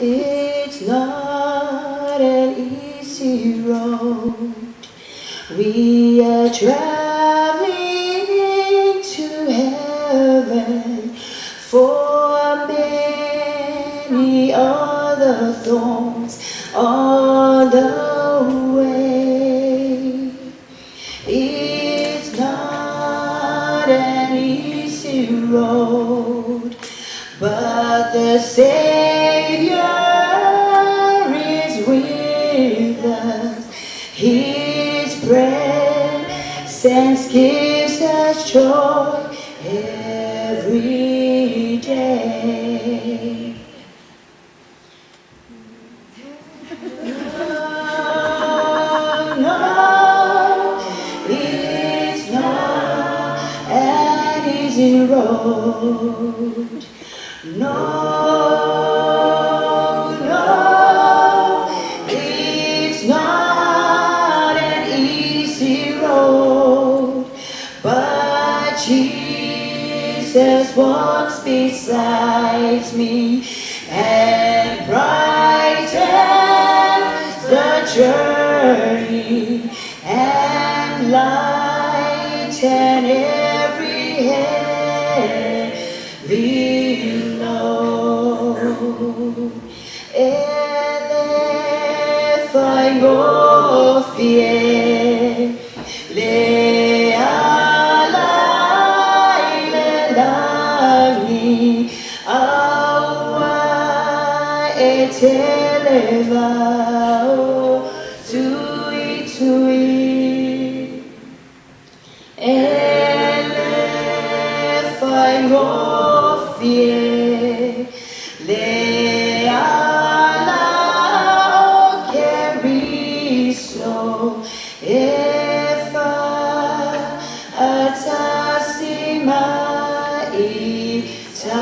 It's not an easy road. We are traveling to heaven, for many are the thorns on the way. It's not an easy road, but the Savior is with us. His presence gives us joy every day. No, it's not an easy road. No, it's not an easy road, but Jesus walks beside me and brightens the journey and lighten every heavy load. Elefai le alai le langi awa etelevao tui elefai le alao keriso efa atasima itato.